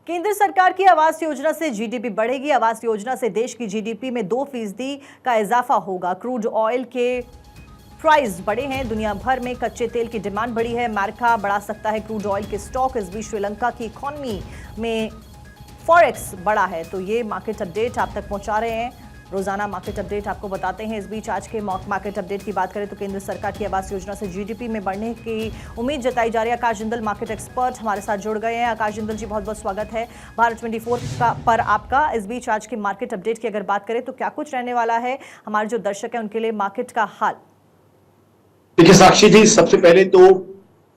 केंद्र सरकार की आवास योजना से जीडीपी बढ़ेगी। आवास योजना से देश की जीडीपी में 2% का इजाफा होगा। क्रूड ऑयल के प्राइस बढ़े हैं। दुनिया भर में कच्चे तेल की डिमांड बढ़ी है। अमेरिका बढ़ा सकता है क्रूड ऑयल के स्टॉक। इस बीच श्रीलंका की इकोनॉमी में फॉरेक्स बढ़ा है। तो ये मार्केट अपडेट आप तक पहुंचा रहे हैं। रोजाना मार्केट अपडेट आपको बताते हैं। इस बीच आज के मार्केट अपडेट की बात करें तो केंद्र सरकार की आवास योजना से जीडीपी में बढ़ने की उम्मीद जताई जा रही है। आकाश जिंदल मार्केट एक्सपर्ट हमारे साथ जुड़ गए हैं। आकाश जिंदल जी, बहुत बहुत स्वागत है भारत 24 पर आपका। इस बीच आज के मार्केट अपडेट की अगर बात करें तो क्या कुछ रहने वाला है हमारे जो दर्शक हैं उनके लिए मार्केट का हाल? देखिए साक्षी जी, सबसे पहले तो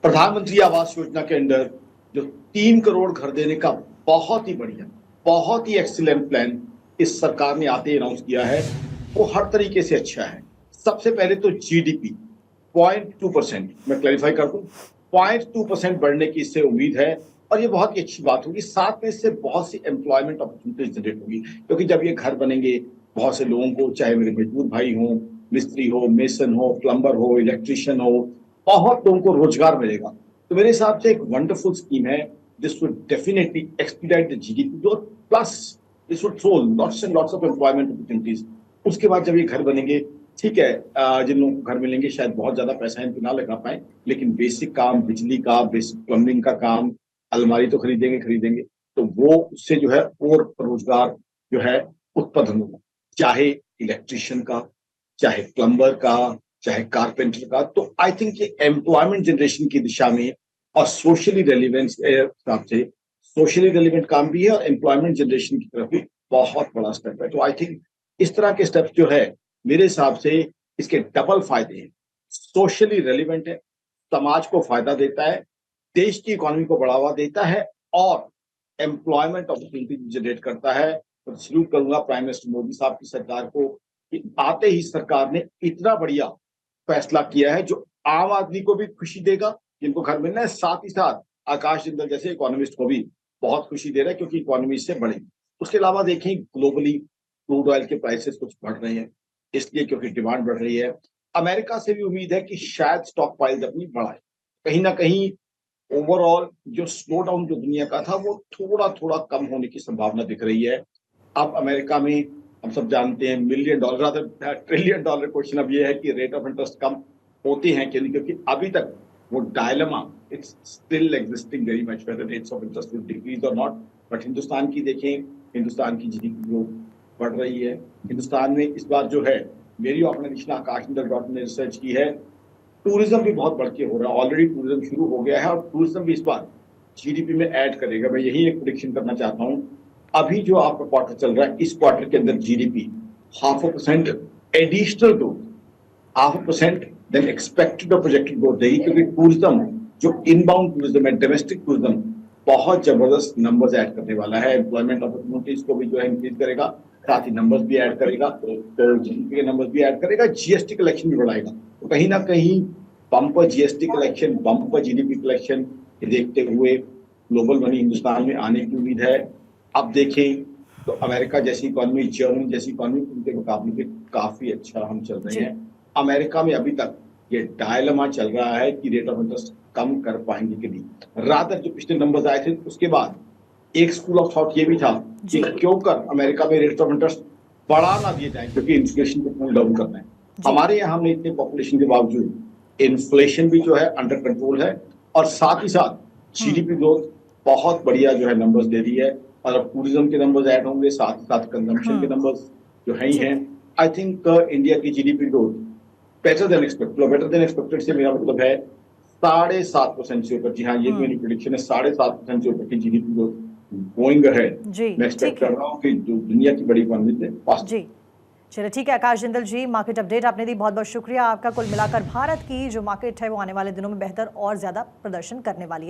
प्रधानमंत्री आवास योजना के अंदर जो 3 करोड़ घर देने का बहुत ही बढ़िया, बहुत ही एक्सीलेंट प्लान इस सरकार ने आते ही अनाउंस किया है, वो हर तरीके से अच्छा है। सबसे पहले तो जीडीपी 0.2%, मैं क्लैरिफाई कर दूं, 0.2% बढ़ने की इससे उम्मीद है और ये बहुत ही अच्छी बात होगी। साथ में इससे बहुत सी एम्प्लॉयमेंट अपॉर्चुनिटीज जनरेट होगी, क्योंकि जब ये घर बनेंगे बहुत से लोगों को, चाहे मेरे मजदूर भाई हों, मिस्त्री हो, मेसन हो, प्लम्बर हो, इलेक्ट्रिशियन हो, बहुत लोगों को रोजगार मिलेगा। तो मेरे हिसाब से एक वंडरफुल स्कीम है। This would definitely expedite the GDP growth, plus this would throw lots and lots of employment opportunities. उसके बाद जब ये घर बनेंगे, ठीक है, जिन लोगों को घर मिलेंगे शायद बहुत ज्यादा पैसा इन पे ना लगा पाए, लेकिन बेसिक काम, बिजली का, बेसिक प्लम्बिंग का काम, अलमारी तो खरीदेंगे, तो वो उससे जो है और रोजगार जो है उत्पन्न होगा, चाहे इलेक्ट्रिशियन का, चाहे प्लम्बर का, चाहे कारपेंटर का। तो आई थिंक ये एम्प्लॉयमेंट जनरेशन की दिशा में और सोशली रेलिवेंस के हिसाब से सोशली रेलिवेंट काम भी है और एम्प्लॉयमेंट जनरेशन की तरफ भी बहुत बड़ा स्टेप है। तो आई थिंक इस तरह के स्टेप्स जो है, मेरे हिसाब से इसके डबल फायदे हैं। सोशली रेलिवेंट है, समाज को फायदा देता है, देश की इकोनॉमी को बढ़ावा देता है और एम्प्लॉयमेंट अपॉर्चुनिटी जनरेट करता है। तो सल्यूट करूंगा प्राइम मिनिस्टर मोदी साहब की सरकार को कि आते ही सरकार ने इतना बढ़िया फैसला किया है जो आम आदमी को भी खुशी देगा, जिनको घर मिलना है, साथ ही साथ आकाश जिंदल जैसे इकोनॉमिस्ट को भी बहुत खुशी दे रहा है, क्योंकि इकोनॉमी इससे बढ़ेगी। उसके अलावा देखें, ग्लोबली क्रूड ऑयल के प्राइसेस कुछ बढ़ रहे हैं, इसलिए क्योंकि डिमांड बढ़ रही है। अमेरिका से भी उम्मीद है कि शायद स्टॉक पाइल्स अपनी बढ़ाए। कहीं ना कहीं ओवरऑल जो स्लो डाउन जो दुनिया का था वो थोड़ा थोड़ा कम होने की संभावना दिख रही है। अब अमेरिका में हम सब जानते हैं $1 मिलियन ट्रिलियन डॉलर क्वेश्चन अब ये है कि रेट ऑफ इंटरेस्ट कम होते हैं कि नहीं, क्योंकि अभी तक वो dilemma it's still existing very much whether rates of interest will decrease और नॉट। बट हिंदुस्तान की देखें, हिंदुस्तान की जीडीपी ग्रोथ बढ़ रही है। हिंदुस्तान में इस बार जो है, मेरी ऑर्गेनाइजेशन आकाशमिंदल ने रिसर्च की है, टूरिज्म भी बहुत बढ़ के हो रहा है। ऑलरेडी टूरिज्म शुरू हो गया है और टूरिज्म भी इस बार जीडीपी में ऐड करेगा। मैं यही एक प्रेडिक्शन करना चाहता हूँ। अभी जो आपका क्वार्टर चल रहा है, इस क्वार्टर के अंदर GDP 0.5% additional growth, 0.5% then expected और प्रोजेक्टेड ग्रोथ देगी, क्योंकि टूरिज्म जो इनबाउंड टूरिज्म है, डोमेस्टिक टूरिज्म बहुत जबरदस्त नंबर्स ऐड करने वाला है। एम्प्लॉयमेंट अपॉर्चुनिटीज को भी जो है इंक्रीज करेगा, साथ ही नंबर्स भी ऐड करेगा, तो जीडीपी के नंबर्स भी ऐड करेगा, जीएसटी कलेक्शन भी बढ़ाएगा। तो कहीं ना कहीं bumper GST collection, bumper GDP collection देखते हुए ग्लोबल मनी हिंदुस्तान में आने की उम्मीद है। अब देखें तो अमेरिका जैसी इकोनॉमी, जर्मनी जैसी इकोनॉमी, उनके मुकाबले में काफी अच्छा हम चल रहे हैं। अमेरिका में अभी तक ये डायलेमा चल रहा है कि रेट ऑफ इंटरेस्ट कम कर पाएंगे कि नहीं। रादर जो पिछले नंबर्स आए थे उसके बाद एक स्कूल ऑफ थॉट ये भी था कि क्यों कर अमेरिका में रेट ऑफ इंटरेस्ट बढ़ा ना दिए जाए, क्योंकि इन्फ्लेशन को कूल डाउन करना है। हमारे यहाँ हमने इतने पॉपुलेशन के बावजूद इन्फ्लेशन भी जो है अंडर कंट्रोल है और साथ ही साथ जीडीपी ग्रोथ बहुत बढ़िया जो है नंबर्स दे रही है। और अब टूरिज्म के नंबर्स ऐड होंगे, साथ ही साथ कंजम्पशन के नंबर्स जो है ही हैं। आई थिंक इंडिया की GDP growth better than expected. Better than expected से मेरा मतलब है 7.5% से ऊपर। जी हाँ, ये मेरी प्रेडिक्शन है, 7.5% से ऊपर की जीडीपी ग्रोथ गोइंग अहेड मैं एक्सपेक्ट कर रहा हूँ कि दुनिया की बड़ी इकोनॉमी से फास्ट। जी चलिए, ठीक है आकाश जिंदल जी, मार्केट अपडेट आपने दी, बहुत बहुत शुक्रिया आपका। कुल मिलाकर भारत की जो मार्केट है वो आने वाले दिनों में बेहतर और ज्यादा प्रदर्शन करने वाली है।